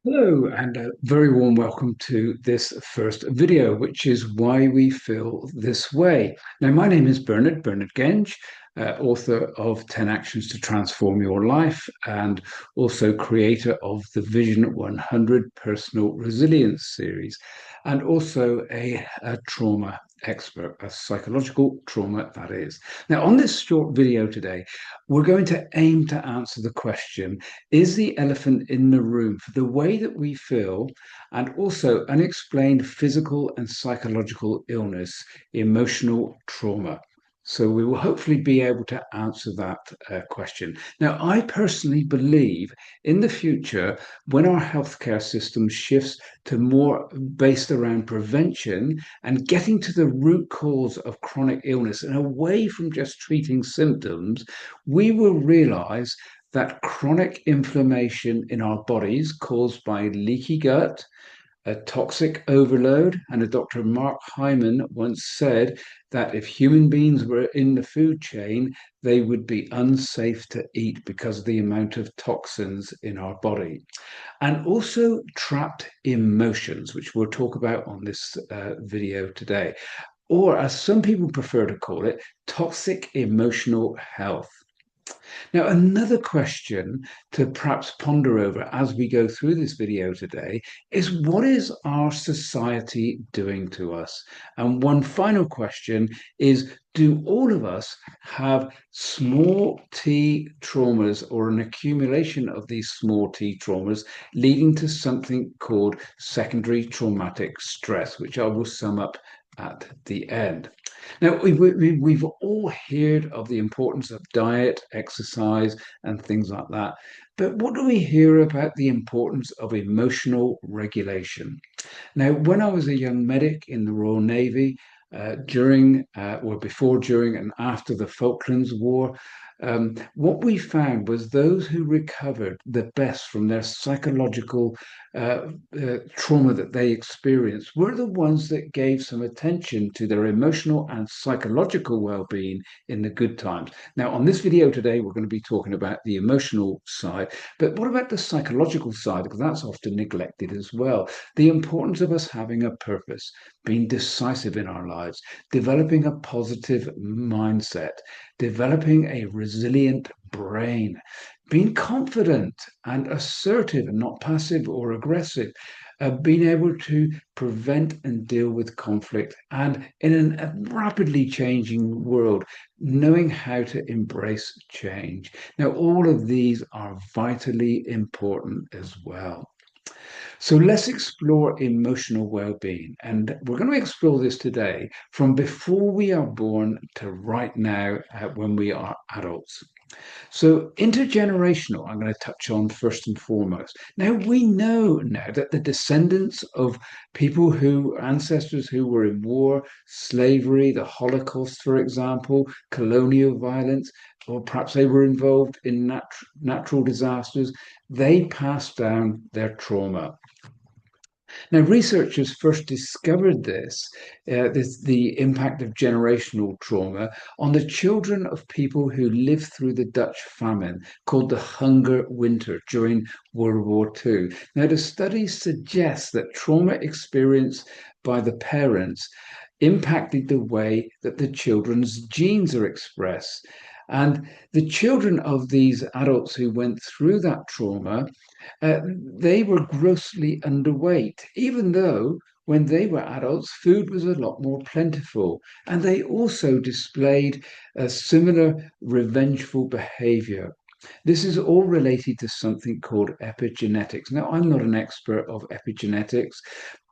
Hello, and a very warm welcome to this first video, which is why we feel this way. Now, my name is Bernard Genge, author of 10 Actions to Transform Your Life, and also creator of the Vision 100 Personal Resilience series, and also a trauma expert, a psychological trauma that is. Now, on this short video today, we're going to aim to answer the question, is the elephant in the room for the way that we feel and also unexplained physical and psychological illness, emotional trauma? So we will hopefully be able to answer that question. Now, I personally believe in the future, when our healthcare system shifts to more based around prevention and getting to the root cause of chronic illness and away from just treating symptoms, we will realize that chronic inflammation in our bodies caused by leaky gut, a toxic overload, and a Dr. Mark Hyman once said that if human beings were in the food chain, they would be unsafe to eat because of the amount of toxins in our body. And also trapped emotions, which we'll talk about on this video today, or as some people prefer to call it, toxic emotional health. Now, another question to perhaps ponder over as we go through this video today is, what is our society doing to us? And one final question is, do all of us have small t traumas or an accumulation of these small t traumas leading to something called secondary traumatic stress, which I will sum up at the end. Now, we've all heard of the importance of diet, exercise, and things like that. But what do we hear about the importance of emotional regulation? Now, when I was a young medic in the Royal Navy, before, during, and after the Falklands War, what we found was those who recovered the best from their psychological trauma that they experienced were the ones that gave some attention to their emotional and psychological well-being in the good times. Now, on this video today, we're going to be talking about the emotional side, but what about the psychological side? Because that's often neglected as well. The importance of us having a purpose, being decisive in our lives, developing a positive mindset, developing a resilient brain, being confident and assertive and not passive or aggressive, being able to prevent and deal with conflict, and in a rapidly changing world, knowing how to embrace change. Now, all of these are vitally important as well. So let's explore emotional well-being. And we're going to explore this today from before we are born to right now when we are adults. So, intergenerational, I'm going to touch on first and foremost. Now, we know now that the descendants of ancestors who were in war, slavery, the Holocaust, for example, colonial violence, or perhaps they were involved in natural disasters, they passed down their trauma. Now, researchers first discovered the impact of generational trauma on the children of people who lived through the Dutch famine called the Hunger Winter during World War II. Now, the studies suggest that trauma experienced by the parents impacted the way that the children's genes are expressed. And the children of these adults who went through that trauma, they were grossly underweight, even though when they were adults, food was a lot more plentiful. And they also displayed a similar revengeful behavior. This is all related to something called epigenetics. Now, I'm not an expert of epigenetics,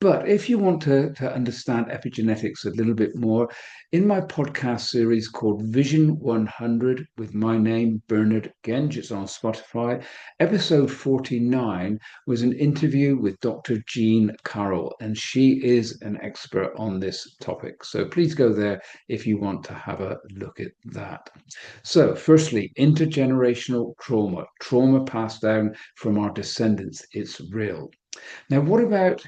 but if you want to understand epigenetics a little bit more, in my podcast series called Vision 100 with my name, Bernard Genge, it's on Spotify, episode 49 was an interview with Dr. Jean Carroll, and she is an expert on this topic. So please go there if you want to have a look at that. So, firstly, intergenerational trauma, trauma passed down from our descendants, it's real. Now, what about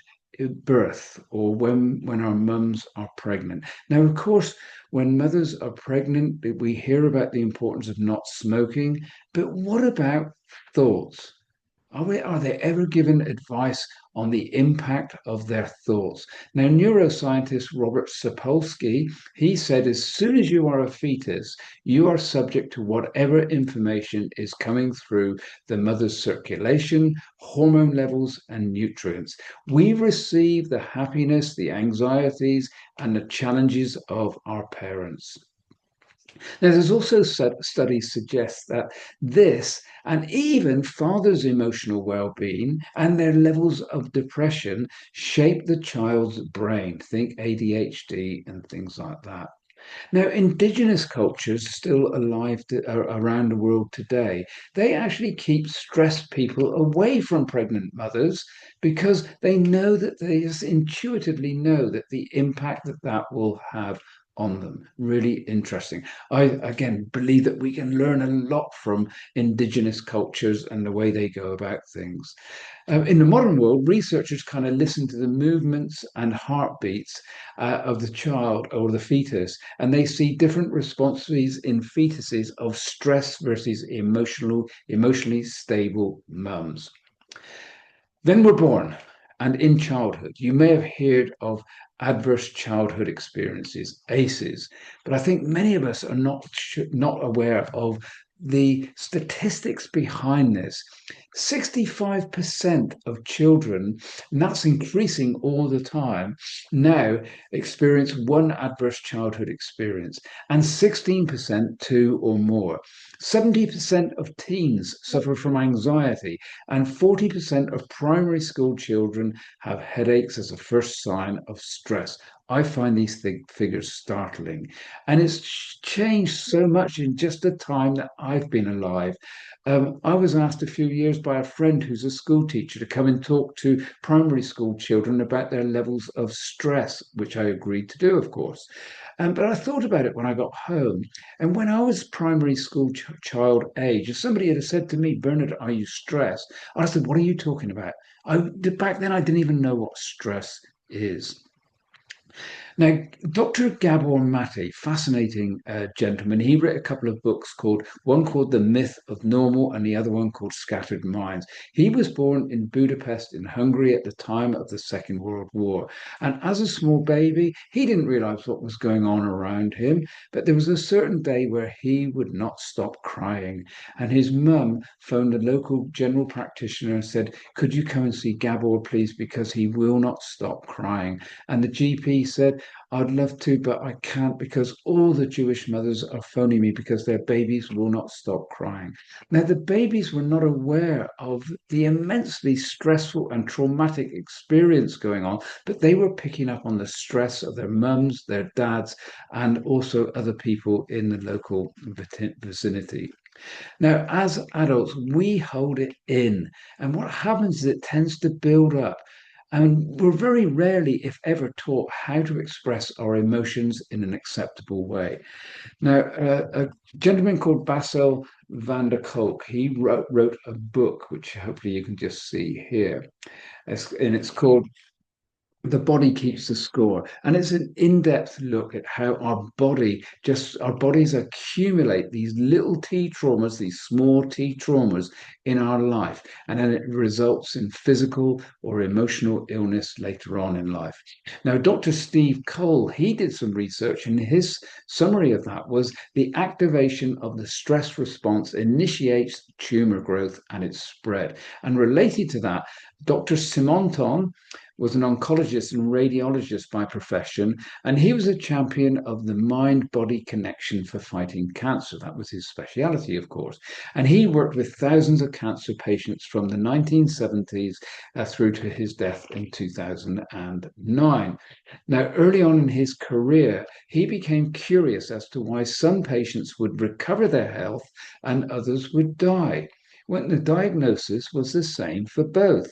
birth or when our mums are pregnant? Now, of course, when mothers are pregnant, we hear about the importance of not smoking, but what about thoughts? Are they ever given advice on the impact of their thoughts? Now, neuroscientist Robert Sapolsky, he said, as soon as you are a fetus, you are subject to whatever information is coming through the mother's circulation, hormone levels, and nutrients. We receive the happiness, the anxieties, and the challenges of our parents. Now, there's also studies suggest that this and even fathers' emotional well-being and their levels of depression shape the child's brain. Think ADHD and things like that. Now, indigenous cultures still alive around the world today, they actually keep stressed people away from pregnant mothers because they know that they just intuitively know that the impact that that will have on them. Really interesting. I, again, believe that we can learn a lot from indigenous cultures and the way they go about things. In the modern world, researchers kind of listen to the movements and heartbeats of the child or the fetus, and they see different responses in fetuses of stress versus emotionally stable mums. Then we're born, and in childhood, you may have heard of adverse childhood experiences, ACEs, but I think many of us are not aware of the statistics behind this. 65% of children, and that's increasing all the time, now experience one adverse childhood experience, and 16% two or more. 70% of teens suffer from anxiety, and 40% of primary school children have headaches as a first sign of stress. I find these figures startling. And it's changed so much in just the time that I've been alive. I was asked a few years by a friend who's a school teacher to come and talk to primary school children about their levels of stress, which I agreed to do, of course. But I thought about it when I got home. And when I was primary school child age, if somebody had said to me, Bernard, are you stressed? I said, what are you talking about? Back then, I didn't even know what stress is. Now, Dr. Gabor Mate, fascinating gentleman, he wrote a couple of books one called The Myth of Normal and the other one called Scattered Minds. He was born in Budapest in Hungary at the time of the Second World War. And as a small baby, he didn't realize what was going on around him, but there was a certain day where he would not stop crying. And his mum phoned a local general practitioner and said, could you come and see Gabor, please, because he will not stop crying. And the GP said, I'd love to, but I can't because all the Jewish mothers are phoning me because their babies will not stop crying. Now, the babies were not aware of the immensely stressful and traumatic experience going on, but they were picking up on the stress of their mums, their dads, and also other people in the local vicinity. Now, as adults, we hold it in. And what happens is it tends to build up. And we're very rarely, if ever, taught how to express our emotions in an acceptable way. Now, a gentleman called Bassel van der Kolk, he wrote a book, which hopefully you can just see here. And it's called The Body Keeps the Score. And it's an in-depth look at how our bodies accumulate these little T traumas, these small T traumas in our life. And then it results in physical or emotional illness later on in life. Now, Dr. Steve Cole, he did some research, and his summary of that was the activation of the stress response initiates tumor growth and its spread. And related to that, Dr. Simonton was an oncologist and radiologist by profession, and he was a champion of the mind-body connection for fighting cancer. That was his speciality, of course. And he worked with thousands of cancer patients from the 1970s through to his death in 2009. Now, early on in his career, he became curious as to why some patients would recover their health and others would die, when the diagnosis was the same for both.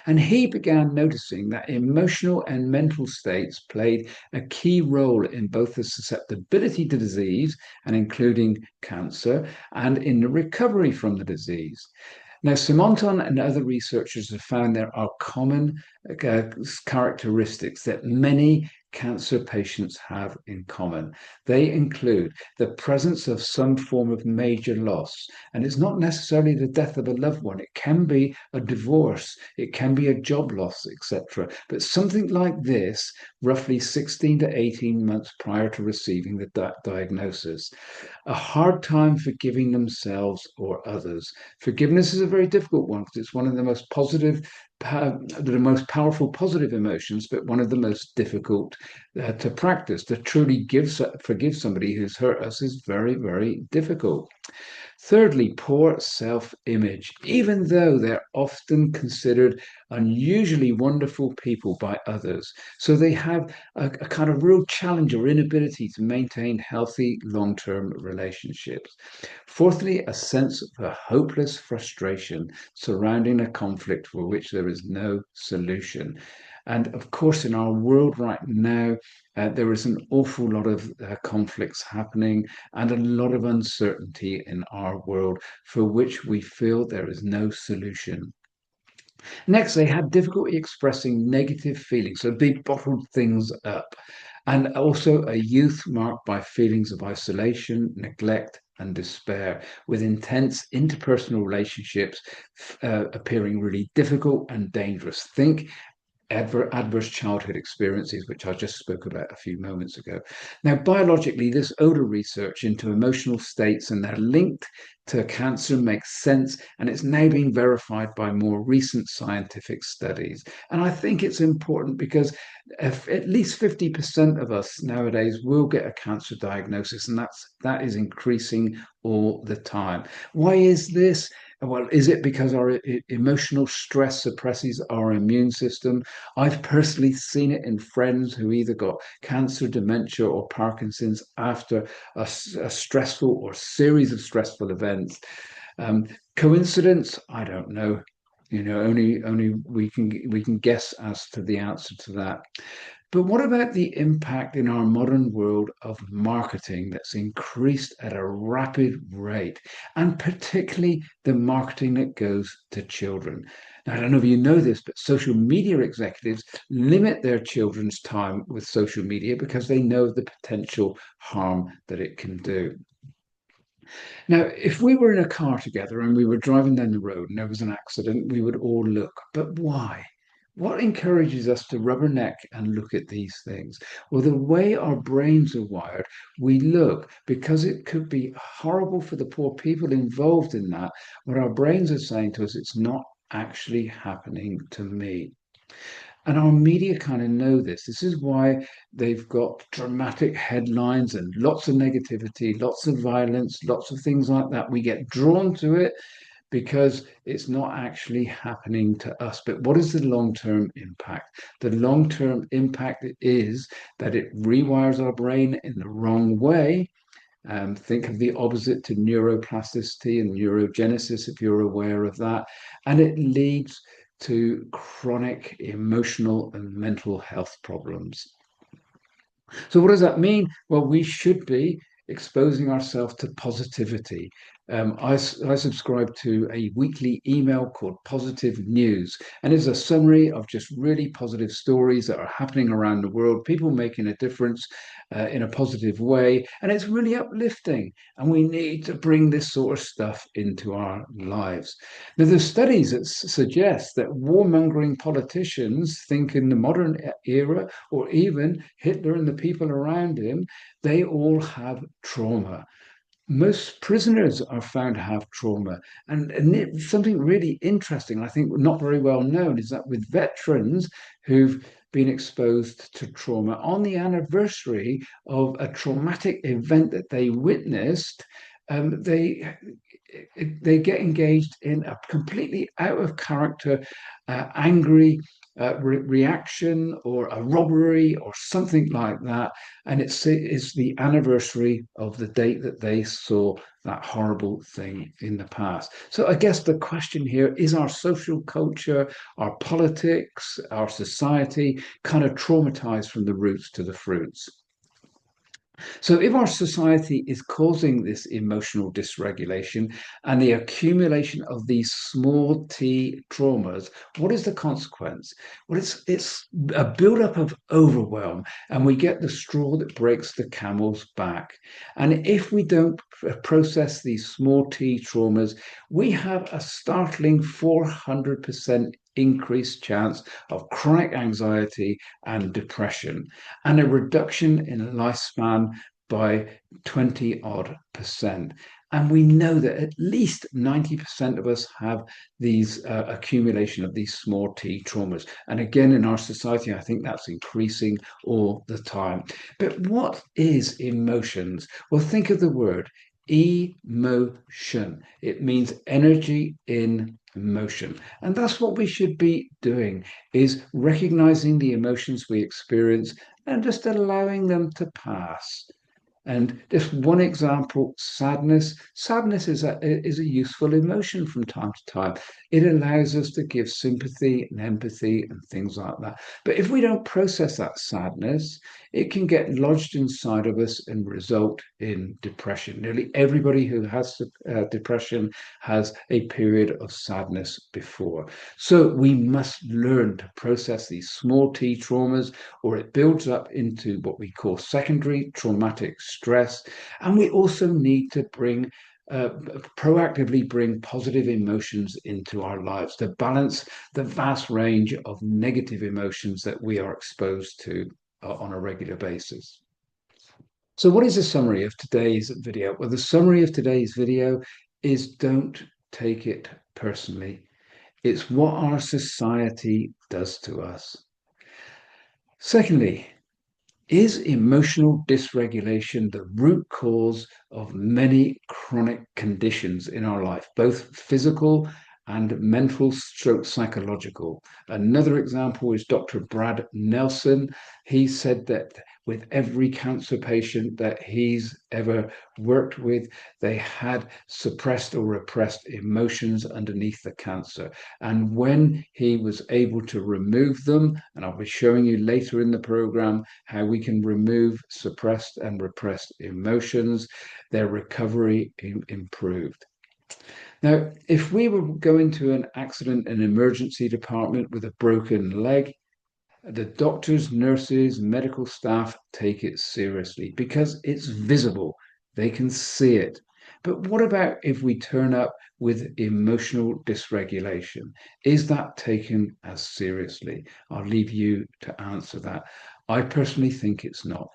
And he began noticing that emotional and mental states played a key role in both the susceptibility to disease, and including cancer, and in the recovery from the disease. Now, Simonton and other researchers have found there are common characteristics that many cancer patients have in common. They include the presence of some form of major loss. And it's not necessarily the death of a loved one. It can be a divorce, it can be a job loss, etc. But something like this, roughly 16 to 18 months prior to receiving the diagnosis. A hard time forgiving themselves or others. Forgiveness is a very difficult one because it's one of the most powerful positive emotions, but one of the most difficult to practice. To truly forgive somebody who's hurt us is very, very difficult. Thirdly, poor self-image. Even though they're often considered unusually wonderful people by others, so they have a kind of real challenge or inability to maintain healthy long-term relationships. Fourthly, a sense of a hopeless frustration surrounding a conflict for which there is no solution. And of course, in our world right now, there is an awful lot of conflicts happening and a lot of uncertainty in our world for which we feel there is no solution. Next, they had difficulty expressing negative feelings, so they bottled things up. And also a youth marked by feelings of isolation, neglect, and despair, with intense interpersonal relationships appearing really difficult and dangerous. Think adverse childhood experiences, which I just spoke about a few moments ago. Now, biologically, this older research into emotional states and their linked to cancer makes sense, and it's now being verified by more recent scientific studies. And I think it's important because if at least 50% of us nowadays will get a cancer diagnosis, and that is increasing all the time. Why is this? Well, is it because our emotional stress suppresses our immune system? I've personally seen it in friends who either got cancer, dementia, or Parkinson's after a stressful or series of stressful events. Coincidence? I don't know. Only we can guess as to the answer to that. But what about the impact in our modern world of marketing that's increased at a rapid rate, and particularly the marketing that goes to children? Now, I don't know if you know this, but social media executives limit their children's time with social media because they know the potential harm that it can do. Now, if we were in a car together and we were driving down the road and there was an accident, we would all look. But why? What encourages us to rubberneck and look at these things? Well, the way our brains are wired, we look because it could be horrible for the poor people involved in that. What our brains are saying to us, it's not actually happening to me. And our media kind of know this. This is why they've got dramatic headlines and lots of negativity, lots of violence, lots of things like that. We get drawn to it because it's not actually happening to us. But what is the long-term impact? The long-term impact is that it rewires our brain in the wrong way. Think of the opposite to neuroplasticity and neurogenesis, if you're aware of that. And it leads to chronic emotional and mental health problems. So, what does that mean? Well, we should be exposing ourselves to positivity. I subscribe to a weekly email called Positive News, and it's a summary of just really positive stories that are happening around the world, people making a difference in a positive way, and it's really uplifting. And we need to bring this sort of stuff into our lives. Now, there's studies that suggest that warmongering politicians think in the modern era, or even Hitler and the people around him, they all have trauma. Most prisoners are found to have trauma. And something really interesting, I think not very well known, is that with veterans who've been exposed to trauma on the anniversary of a traumatic event that they witnessed, they get engaged in a completely out of character, angry reaction or a robbery or something like that. And it's the anniversary of the date that they saw that horrible thing in the past. So I guess the question here is, our social culture, our politics, our society kind of traumatized from the roots to the fruits? So, if our society is causing this emotional dysregulation and the accumulation of these small t traumas, what is the consequence? Well, it's a buildup of overwhelm, and we get the straw that breaks the camel's back. And if we don't process these small t traumas, we have a startling 400% increased chance of chronic anxiety and depression, and a reduction in lifespan by 20 odd percent. And we know that at least 90% of us have these accumulation of these small t traumas. And again, in our society, I think that's increasing all the time. But what is emotions? Well, think of the word emotion. It means energy in motion. And that's what we should be doing, is recognizing the emotions we experience and just allowing them to pass. And just one example, sadness. Sadness is a useful emotion from time to time. It allows us to give sympathy and empathy and things like that. But if we don't process that sadness, it can get lodged inside of us and result in depression. Nearly everybody who has depression has a period of sadness before. So we must learn to process these small t traumas, or it builds up into what we call secondary traumatic stress. And we also need to proactively bring positive emotions into our lives to balance the vast range of negative emotions that we are exposed to on a regular basis. So, what is a summary of today's video? Well, the summary of today's video is don't take it personally. It's what our society does to us. Secondly, is emotional dysregulation the root cause of many chronic conditions in our life, both physical and mental stroke psychological? Another example is Dr. Brad Nelson. He said that with every cancer patient that he's ever worked with, they had suppressed or repressed emotions underneath the cancer. And when he was able to remove them, and I'll be showing you later in the program how we can remove suppressed and repressed emotions, their recovery improved. Now, if we were going to an accident and emergency department with a broken leg, the doctors, nurses, medical staff take it seriously because it's visible. They can see it. But what about if we turn up with emotional dysregulation? Is that taken as seriously? I'll leave you to answer that. I personally think it's not.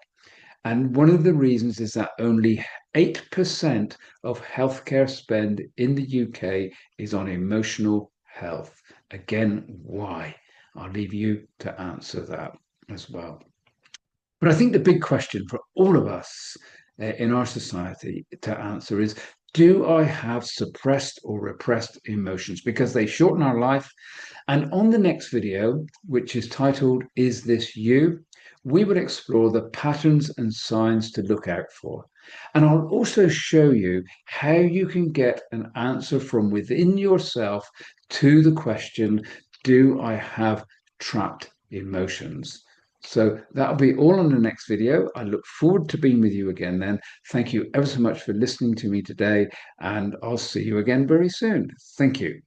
And one of the reasons is that only 8% of healthcare spend in the UK is on emotional health. Again, why? I'll leave you to answer that as well. But I think the big question for all of us in our society to answer is, do I have suppressed or repressed emotions? Because they shorten our life. And on the next video, which is titled, Is This You?, we will explore the patterns and signs to look out for. And I'll also show you how you can get an answer from within yourself to the question, do I have trapped emotions? So that'll be all on the next video. I look forward to being with you again then. Thank you ever so much for listening to me today, and I'll see you again very soon. Thank you.